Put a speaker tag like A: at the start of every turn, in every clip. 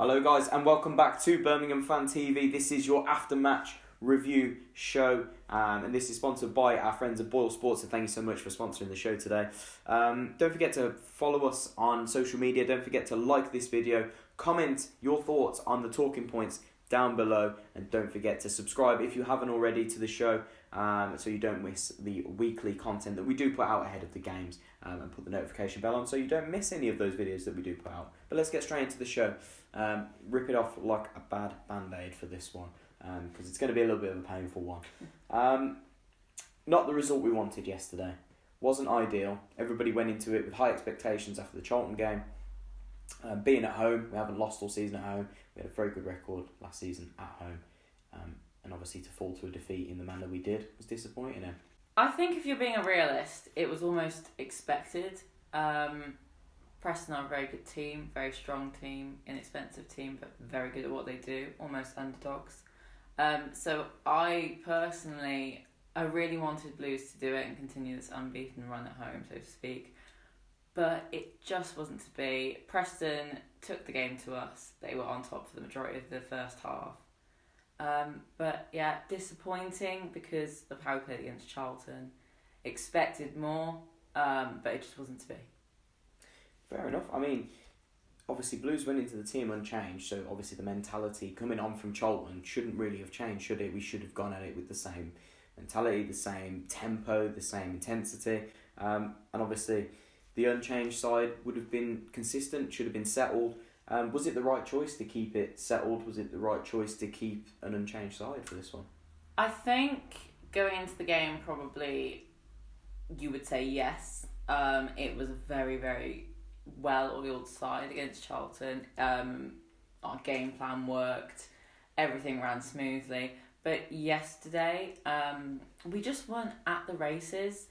A: Hello guys and welcome back to Birmingham Fan TV. This is your after-match review show and this is sponsored by our friends at Boyle Sports, so thank you so much for sponsoring the show today. Don't forget to follow us on social media, don't forget to like this video, comment your thoughts on the talking points down below, and don't forget to subscribe if you haven't already to the show so you don't miss the weekly content that we do put out ahead of the games, and put the notification bell on so you don't miss any of those videos that we do put out. But let's get straight into the show. Rip it off like a bad band-aid for this one, because it's going to be a little bit of a painful one. Not the result we wanted yesterday. Wasn't ideal. Everybody went into it with high expectations after the Charlton game. Being at home, we haven't lost all season at home. We had a very good record last season at home. And obviously to fall to a defeat in the manner we did was disappointing.
B: I think if you're being a realist, it was almost expected. Preston are a very good team, very strong team, inexpensive team, but very good at what they do, almost underdogs. So I really wanted Blues to do it and continue this unbeaten run at home, so to speak. But it just wasn't to be. Preston took the game to us. They were on top for the majority of the first half. But yeah, disappointing because of how we played against Charlton. Expected more, but it just wasn't to be.
A: Fair enough. I mean, obviously Blues went into the team unchanged, so obviously the mentality coming on from Charlton shouldn't really have changed, should it? We should have gone at it with the same mentality, the same tempo, the same intensity, and obviously the unchanged side would have been consistent, should have been settled. Was it the right choice to keep it settled? Was it the right choice to keep an unchanged side for this one?
B: I think going into the game, probably you would say yes. It was a very, very well-oiled side against Charlton. Our game plan worked. Everything ran smoothly. But yesterday, we just weren't at the races.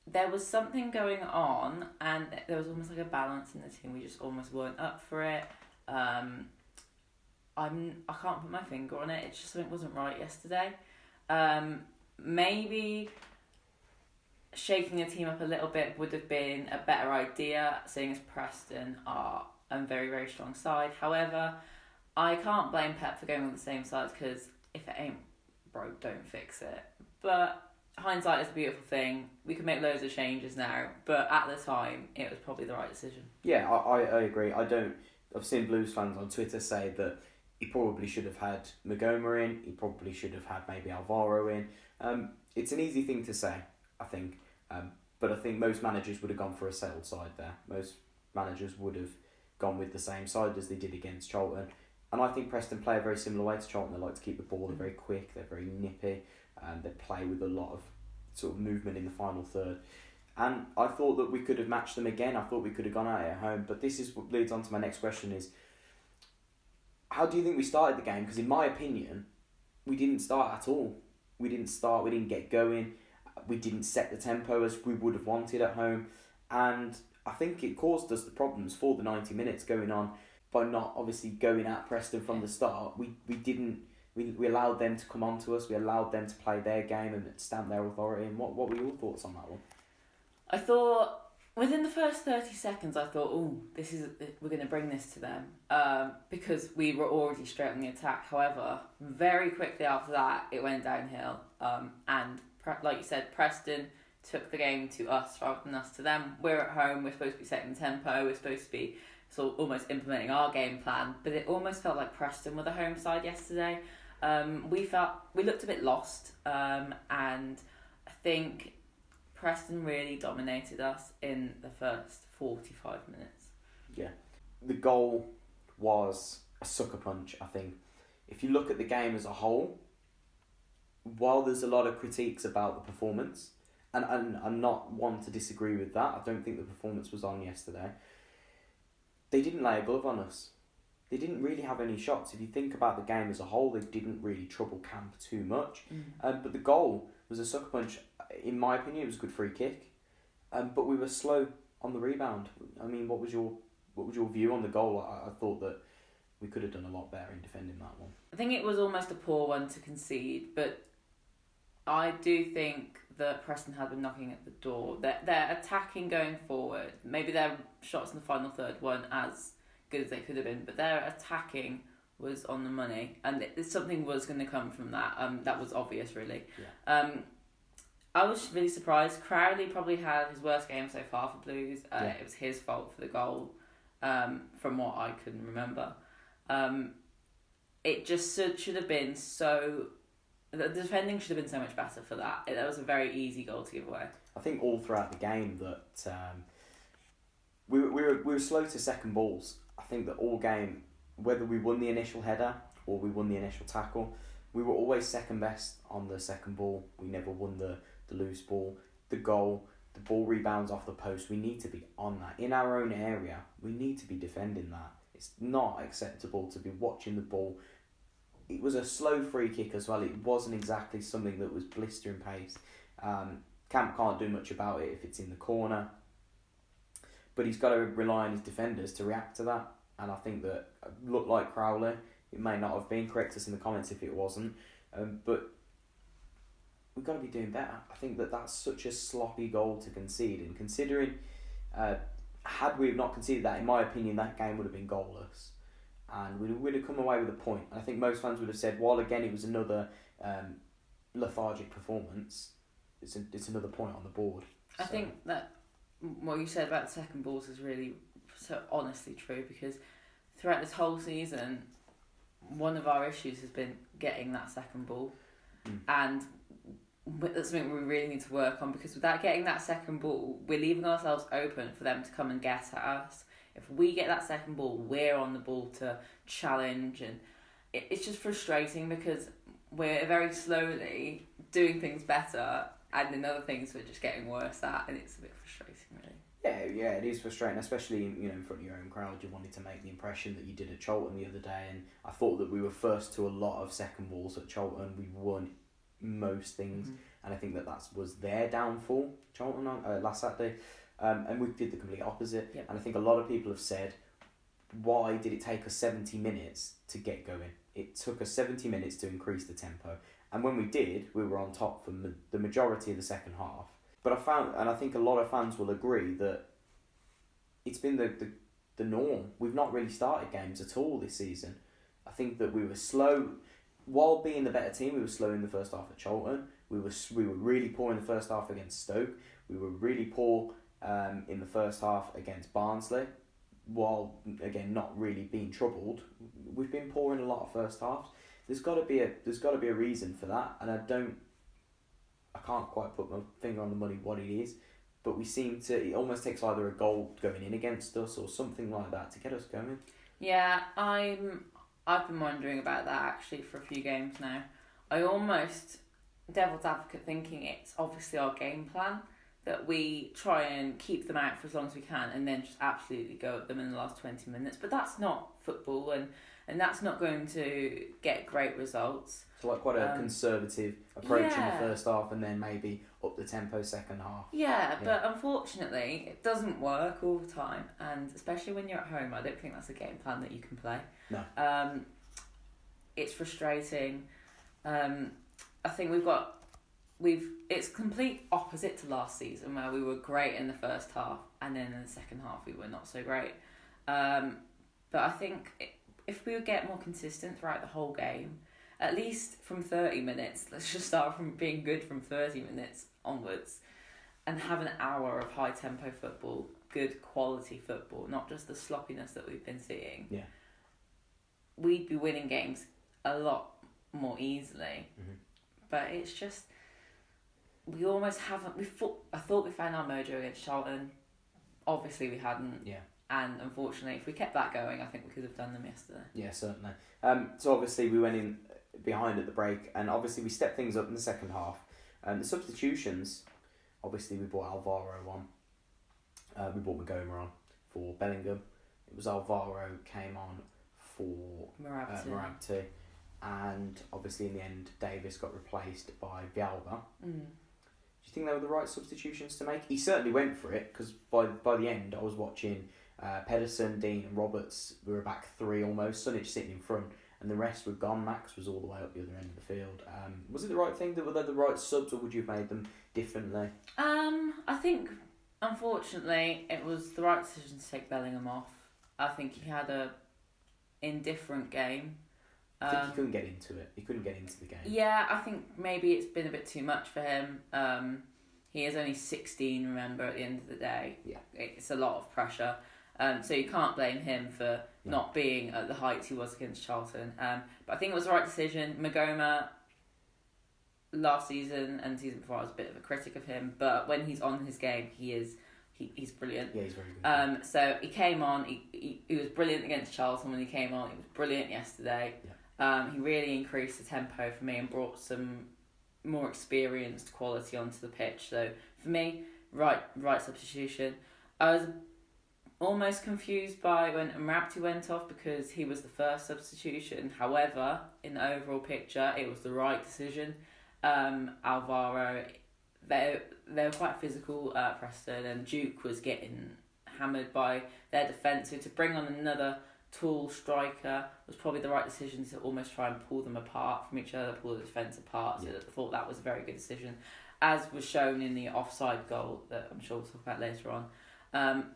B: There was something going on, and there was almost like a balance in the team. We just almost weren't up for it. I can't put my finger on it. It's just something wasn't right yesterday. Maybe shaking the team up a little bit would have been a better idea, seeing as Preston are a very, very strong side. However, I can't blame Pep for going on the same side, because if it ain't broke, don't fix it. But hindsight is a beautiful thing. We could make loads of changes now, but at the time, it was probably the right decision. Yeah,
A: I agree. I've seen Blues fans on Twitter say that he probably should have had Magoma in. He probably should have had maybe Alvaro in. It's an easy thing to say, I think. But I think most managers would have gone for a settled side there. Most managers would have gone with the same side as they did against Charlton. And I think Preston play a very similar way to Charlton. They like to keep the ball. They're very quick. They're very nippy. They play with a lot of sort of movement in the final third. And I thought that we could have matched them again. I thought we could have gone at it at home. But this is what leads on to my next question is, how do you think we started the game? Because in my opinion, we didn't start at all. We didn't get going. We didn't set the tempo as we would have wanted at home. And I think it caused us the problems for the 90 minutes going on by not obviously going at Preston from the start. We allowed them to come on to us. We allowed them to play their game and stamp their authority. And what were your thoughts on that one?
B: I thought within the first 30 seconds, I thought, we're going to bring this to them, because we were already straight on the attack. However, very quickly after that, it went downhill. And like you said, Preston took the game to us rather than us to them. We're at home. We're supposed to be setting the tempo. We're supposed to be sort of almost implementing our game plan. But it almost felt like Preston were the home side yesterday. We looked a bit lost, and I think Preston really dominated us in the first 45 minutes.
A: Yeah. The goal was a sucker punch, I think. If you look at the game as a whole, while there's a lot of critiques about the performance, and I'm not one to disagree with that, I don't think the performance was on yesterday, they didn't lay a glove on us. They didn't really have any shots. If you think about the game as a whole, they didn't really trouble camp too much. But the goal was a sucker punch. In my opinion, it was a good free kick. But we were slow on the rebound. I mean, what was your view on the goal? I thought that we could have done a lot better in defending that one.
B: I think it was almost a poor one to concede, but I do think that Preston had been knocking at the door. They're attacking going forward. Maybe their shots in the final third weren't as good as they could have been, but their attacking was on the money, and something was going to come from that. That was obvious, really.
A: Yeah.
B: I was really surprised. Crowley probably had his worst game so far for Blues. It was his fault for the goal, from what I can remember. It just should have been so... The defending should have been so much better for that. That was a very easy goal to give away.
A: I think all throughout the game that we were slow to second balls. I think that all game, whether we won the initial header or we won the initial tackle, we were always second best on the second ball. We never won the loose ball, the goal, the ball rebounds off the post. We need to be on that. In our own area, we need to be defending that. It's not acceptable to be watching the ball. It was a slow free kick as well. It wasn't exactly something that was blistering pace. Camp can't do much about it if it's in the corner. But he's got to rely on his defenders to react to that. And I think that looked like Crowley. It may not have been. Correct us in the comments if it wasn't. But we've got to be doing better. I think that that's such a sloppy goal to concede. And considering, had we not conceded that, in my opinion, that game would have been goalless. And we'd have come away with a point. And I think most fans would have said, while again it was another lethargic performance, it's another point on the board.
B: I think that what you said about the second balls is really so honestly true, because throughout this whole season, one of our issues has been getting that second ball. And that's something we really need to work on, because without getting that second ball, we're leaving ourselves open for them to come and get at us. If we get that second ball, we're on the ball to challenge, and it's just frustrating because we're very slowly doing things better, and in other things we're just getting worse at, and it's a bit frustrating, really.
A: Yeah, it is frustrating, especially in front of your own crowd. You wanted to make the impression that you did at Cholton the other day, and I thought that we were first to a lot of second balls at Cholton. We won most things, and I think that was their downfall, Cholton, last Saturday. And we did the complete opposite.
B: Yep.
A: And I think a lot of people have said, why did it take us 70 minutes to get going? It took us 70 minutes to increase the tempo. And when we did, we were on top for the majority of the second half. But I found, and I think a lot of fans will agree, that it's been the norm. We've not really started games at all this season. I think that we were slow. While being the better team, we were slow in the first half at Cholton. We were really poor in the first half against Stoke. We were really poor in the first half against Barnsley, while again not really being troubled. We've been poor in a lot of first halves. There's got to be a reason for that, and I can't quite put my finger on the money what it is, but we seem to. It almost takes either a goal going in against us or something like that to get us going.
B: Yeah, I've been wondering about that actually for a few games now. I almost devil's advocate thinking it's obviously our game plan, that we try and keep them out for as long as we can and then just absolutely go at them in the last 20 minutes. But that's not football, and that's not going to get great results.
A: So like quite a conservative approach in the first half, and then maybe up the tempo second half.
B: Yeah, but unfortunately it doesn't work all the time, and especially when you're at home, I don't think that's a game plan that you can play.
A: No.
B: It's frustrating. I think it's complete opposite to last season, where we were great in the first half and then in the second half we were not so great. But I think if we would get more consistent throughout the whole game, at least from 30 minutes, let's just start from being good from 30 minutes onwards, and have an hour of high tempo football, good quality football, not just the sloppiness that we've been seeing.
A: Yeah.
B: We'd be winning games a lot more easily. But it's just, we almost haven't. I thought we found our mojo against Charlton. Obviously, we hadn't.
A: Yeah. And
B: unfortunately, if we kept that going, I think we could have done them yesterday.
A: Yeah, certainly. So obviously, we went in behind at the break, and obviously we stepped things up in the second half. The substitutions, obviously, we brought Alvaro on. We brought Magoma on for Bellingham. It was Alvaro came on for Marabti. And obviously in the end, Davis got replaced by Vialba. Do you think they were the right substitutions to make? He certainly went for it, because by the end, I was watching Pedersen, Dean and Roberts. We were back three almost. Sunic sitting in front, and the rest were gone. Max was all the way up the other end of the field. Was it the right thing? Were they the right subs, or would you have made them differently?
B: I think, unfortunately, it was the right decision to take Bellingham off. I think he had a indifferent game.
A: I think he couldn't get into it. He couldn't get into the game.
B: Yeah, I think maybe it's been a bit too much for him. He is only 16, remember, at the end of the day.
A: Yeah.
B: It's a lot of pressure. So you can't blame him for not being at the heights he was against Charlton. But I think it was the right decision. Magoma, last season and season before, I was a bit of a critic of him. But when he's on his game, he's brilliant.
A: Yeah, he's very good.
B: So he came on. He was brilliant against Charlton when he came on. He was brilliant yesterday.
A: Yeah.
B: He really increased the tempo for me and brought some more experienced quality onto the pitch. So for me, right substitution. I was almost confused by when Amrapti went off because he was the first substitution. However, in the overall picture, it was the right decision. Alvaro, they were quite physical at Preston, and Duke was getting hammered by their defence. So to bring on another tall striker was probably the right decision to almost try and pull them apart from each other, pull the defence apart. So I thought that was a very good decision, as was shown in the offside goal that I'm sure we'll talk about later on.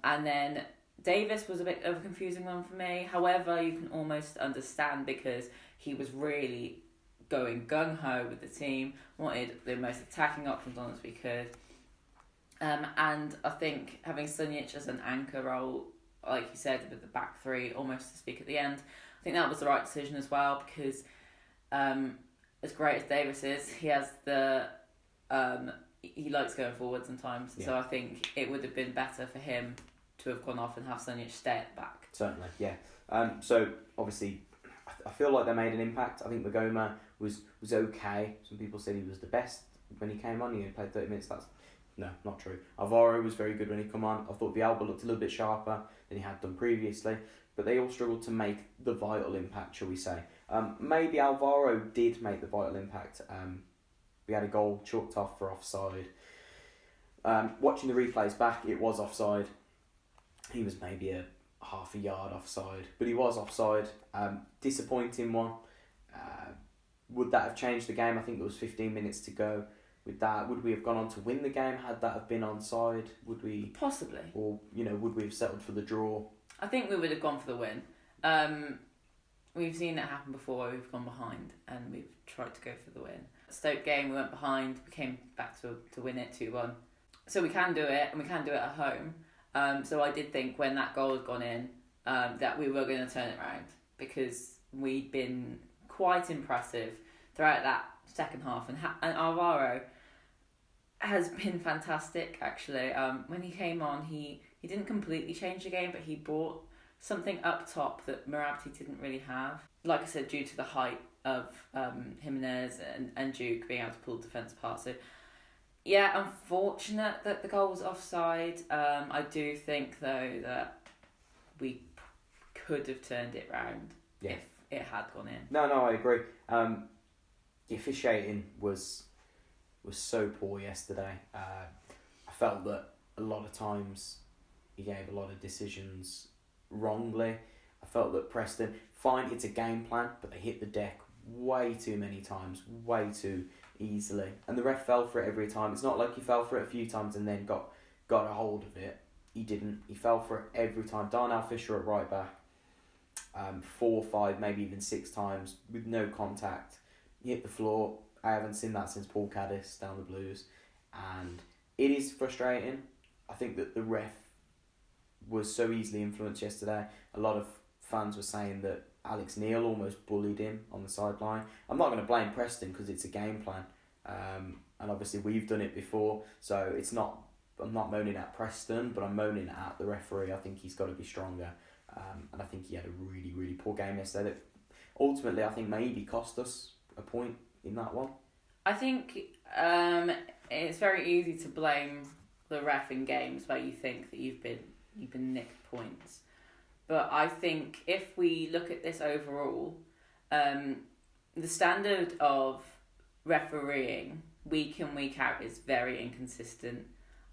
B: And then Davis was a bit of a confusing one for me. However, you can almost understand because he was really going gung-ho with the team, wanted the most attacking options on as we could. And I think having Sunjic as an anchor role, like you said, with the back three, almost to speak at the end, I think that was the right decision as well because as great as Davis is, he has the... he likes going forward sometimes, so I think it would have been better for him to have gone off and have Sunjic stay at the back.
A: Certainly, yeah. So obviously, I feel like they made an impact. I think Magoma was okay. Some people said he was the best when he came on. He only played 30 minutes. That's not true. Alvaro was very good when he come on. I thought Villalba looked a little bit sharper than he had done previously, but they all struggled to make the vital impact, shall we say. Maybe Alvaro did make the vital impact. We had a goal chalked off for offside. Watching the replays back, it was offside. He was maybe a half a yard offside, but he was offside. Disappointing one. Would that have changed the game? I think there was 15 minutes to go. With that, would we have gone on to win the game had that have been onside? Would we?
B: Possibly.
A: Or, would we have settled for the draw?
B: I think we would have gone for the win. We've seen it happen before where we've gone behind and we've tried to go for the win. Stoke game, we went behind, we came back to win it 2-1. So we can do it, and we can do it at home. So I did think when that goal had gone in, that we were going to turn it around because we'd been quite impressive throughout that second half. And Alvaro has been fantastic, actually. When he came on, he didn't completely change the game, but he brought something up top that Amrapti didn't really have. Like I said, due to the height of Jimenez and Duke being able to pull the defence apart. So, yeah, unfortunate that the goal was offside. I do think, though, that we could have turned it round if it had gone in.
A: No, I agree. The officiating was so poor yesterday. I felt that a lot of times he gave a lot of decisions wrongly. I felt that Preston, fine, it's a game plan, but they hit the deck way too many times, way too easily. And the ref fell for it every time. It's not like he fell for it a few times and then got a hold of it. He didn't. He fell for it every time. Darnell Fisher at right back, 4, 5, maybe even 6 times with no contact. He hit the floor. I haven't seen that since Paul Caddis down the Blues. And it is frustrating. I think that the ref was so easily influenced yesterday. A lot of fans were saying that Alex Neil almost bullied him on the sideline. I'm not going to blame Preston because it's a game plan. And obviously we've done it before. So I'm not moaning at Preston, but I'm moaning at the referee. I think he's got to be stronger. And I think he had a really, really poor game yesterday that ultimately I think maybe cost us a point in that one.
B: I think it's very easy to blame the ref in games where you think that you've been nicked points. But I think if we look at this overall, the standard of refereeing week in, week out is very inconsistent.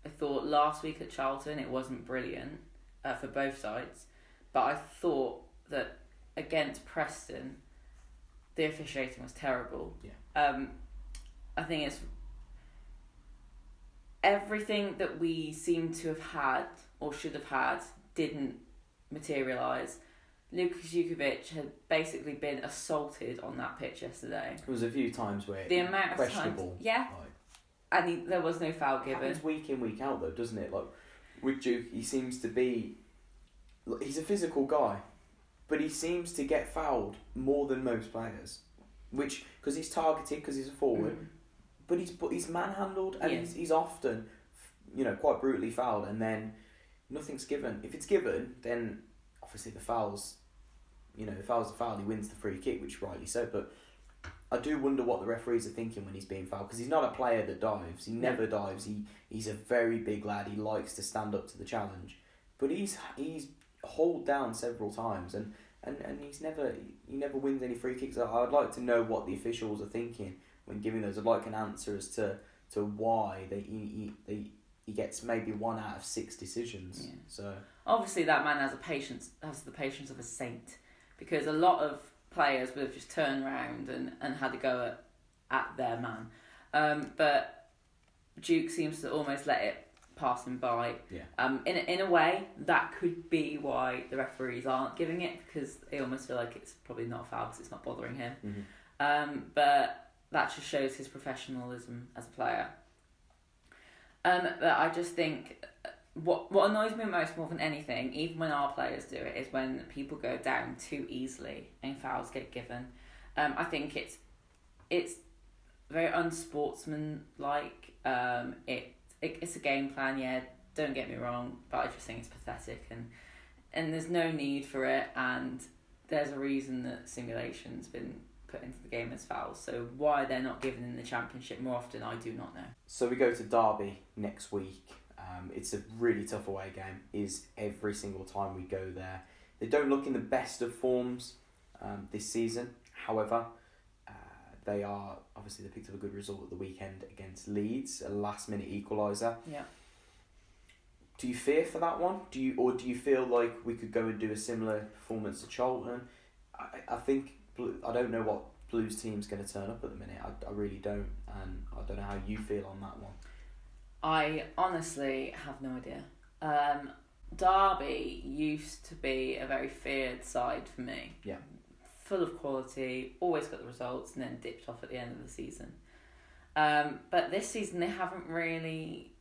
B: I thought last week at Charlton it wasn't brilliant for both sides, but I thought that against Preston the officiating was terrible.
A: Yeah.
B: I think it's everything that we seem to have had or should have had didn't materialise. Lukas Jukovic had basically been assaulted on that pitch yesterday.
A: There was a few times where
B: the amount of
A: questionable.
B: Times, yeah. And there was no foul given.
A: Happens week in, week out though, doesn't it? Like with Duke, he seems to be. He's a physical guy, but he seems to get fouled more than most players, which because he's targeted because he's a forward, but he's manhandled and he's often, quite brutally fouled, and then nothing's given. If it's given, then obviously the foul's, the foul's a foul. He wins the free kick, which rightly so, but. I do wonder what the referees are thinking when he's being fouled, because he's not a player that dives. He never dives. He's a very big lad. He likes to stand up to the challenge, but he's hauled down several times, and he never wins any free kicks. I'd like to know what the officials are thinking when giving those. I'd like an answer as to why he gets maybe 1 out of 6 decisions. Yeah. So
B: obviously that man has the patience of a saint, because a lot of players would have just turned around and had a go at their man. But Duke seems to almost let it pass him by.
A: Yeah.
B: In a way, that could be why the referees aren't giving it, because they almost feel like it's probably not a foul because it's not bothering him.
A: Mm-hmm.
B: But that just shows his professionalism as a player. But I just think what annoys me most, more than anything, even when our players do it, is when people go down too easily and fouls get given. I think it's very unsportsmanlike. It's a game plan, yeah, don't get me wrong, but I just think it's pathetic, and there's no need for it, and there's a reason that simulation's been put into the game as fouls. So why they're not given in the Championship more often, I do not know.
A: So we go to Derby next week. It's a really tough away game. Is every single time we go there. They don't look in the best of forms this season. However, they picked up a good result at the weekend against Leeds, a last-minute equaliser.
B: Yeah.
A: Do you fear for that one? Do you feel like we could go and do a similar performance to Charlton? I think I don't know what Blues team's going to turn up at the minute. I really don't, and I don't know how you feel on that one.
B: I honestly have no idea. Derby used to be a very feared side for me.
A: Yeah.
B: Full of quality, always got the results, and then dipped off at the end of the season. But this season they haven't really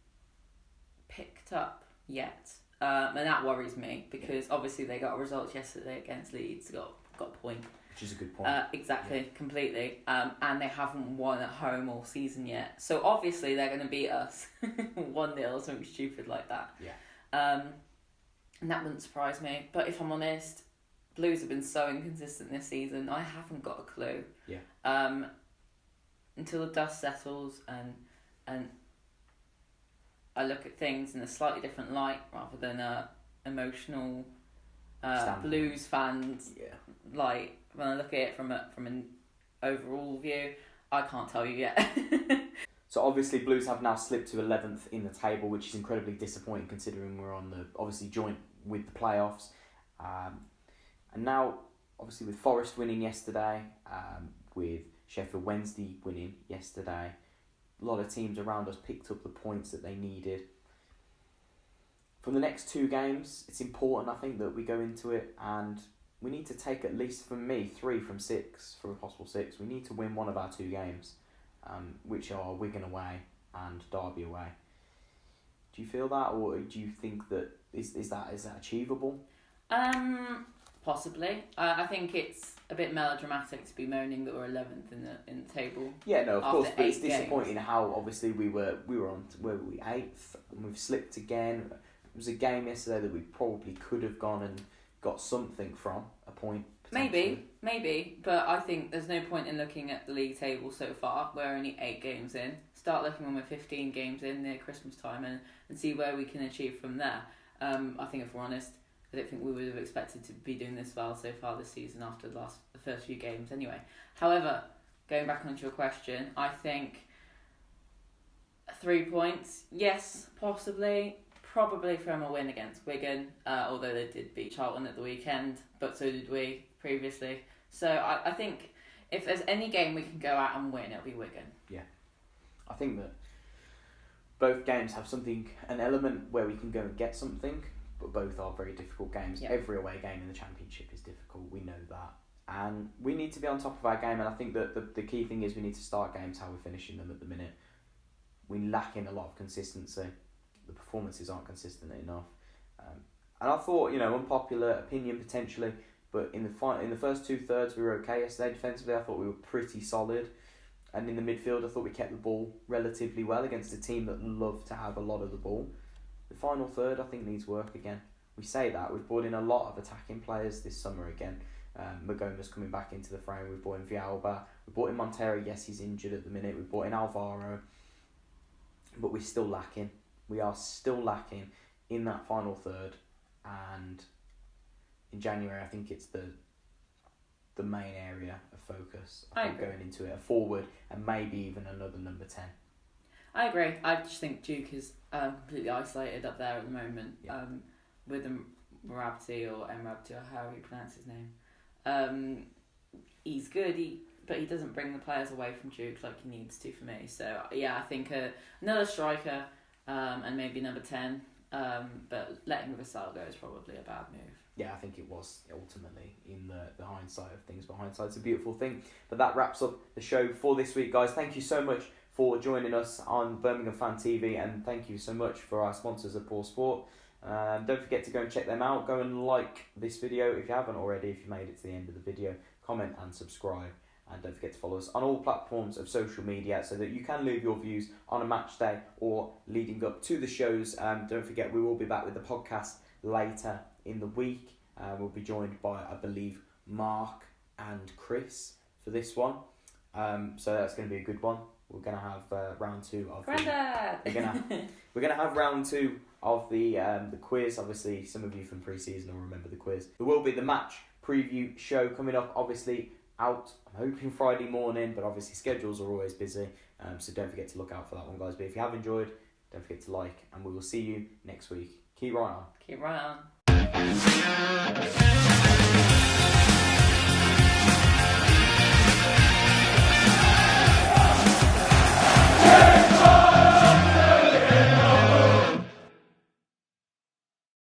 B: picked up yet. And that worries me, because obviously they got results yesterday against Leeds, got a point.
A: Which is a good point.
B: Exactly, completely. And they haven't won at home all season yet. So obviously they're going to beat us 1-0 or something stupid like that.
A: Yeah.
B: And that wouldn't surprise me. But if I'm honest, Blues have been so inconsistent this season, I haven't got a clue.
A: Yeah.
B: Until the dust settles and I look at things in a slightly different light rather than emotional Blues fans light. When I look at it from an overall view, I can't tell you yet.
A: So obviously Blues have now slipped to 11th in the table, which is incredibly disappointing considering we're on the obviously joint with the playoffs. And now obviously with Forest winning yesterday, with Sheffield Wednesday winning yesterday, a lot of teams around us picked up the points that they needed. From the next 2 games, it's important I think that we go into it and we need to take at least, for me, 3 from 6, from a possible 6. We need to win one of our 2 games, which are Wigan away and Derby away. Do you feel that, or do you think that is that achievable?
B: Possibly. I think it's a bit melodramatic to be moaning that we're 11th in the table.
A: Yeah, no, of course, but it's disappointing
B: games.
A: How obviously we were on, where were we, 8th, and we've slipped again. It was a game yesterday that we probably could have gone and got something from, a point.
B: Maybe, but I think there's no point in looking at the league table so far. We're only 8 games in. Start looking when we're 15 games in near Christmas time and see where we can achieve from there. I think if we're honest, I don't think we would have expected to be doing this well so far this season after the first few games anyway. However, going back onto your question, I think 3 points, yes, possibly. Probably from a win against Wigan, although they did beat Charlton at the weekend, but so did we previously. So I think if there's any game we can go out and win, it'll be Wigan.
A: Yeah. I think that both games have an element where we can go and get something, but both are very difficult games.
B: Yeah.
A: Every away game in the Championship is difficult, we know that. And we need to be on top of our game, and I think that the key thing is we need to start games how we're finishing them at the minute. We lack in a lot of consistency. The performances aren't consistent enough. And I thought, unpopular opinion potentially, but in the first 2/3 we were okay yesterday defensively. I thought we were pretty solid. And in the midfield, I thought we kept the ball relatively well against a team that love to have a lot of the ball. The final third, I think, needs work again. We say that. We've brought in a lot of attacking players this summer again. Magoma's coming back into the frame. We've brought in Villalba. We've brought in Montero. Yes, he's injured at the minute. We've brought in Alvaro. But we're still lacking. We are still lacking in that final third. And in January, I think it's the main area of focus. I think going into it, a forward and maybe even another number 10.
B: I agree. I just think Duke is completely isolated up there at the moment.
A: Yeah.
B: With Mrabti or Mrabti or however you pronounce his name. He's good, but he doesn't bring the players away from Duke like he needs to for me. So yeah, I think another striker and maybe number 10. But letting Vassal go is probably a bad move.
A: Yeah, I think it was ultimately in the hindsight of things, but hindsight's a beautiful thing. But that wraps up the show for this week, guys. Thank you so much for joining us on Birmingham Fan TV, and thank you so much for our sponsors at Paul Sport. Don't forget to go and check them out. Go and like this video if you haven't already, if you made it to the end of the video. Comment and subscribe. And don't forget to follow us on all platforms of social media so that you can leave your views on a match day or leading up to the shows. Don't forget, we will be back with the podcast later in the week. We'll be joined by, I believe, Mark and Chris for this one. So that's going to be a good one. We're going to have round 2 of we're gonna have round 2 of the quiz. Obviously, some of you from pre-season will remember the quiz. There will be the match preview show coming up, obviously out, I'm hoping Friday morning, but obviously schedules are always busy, so don't forget to look out for that one, guys. But if you have enjoyed, don't forget to like, and we will see you next week. Keep right on.
B: Keep right on.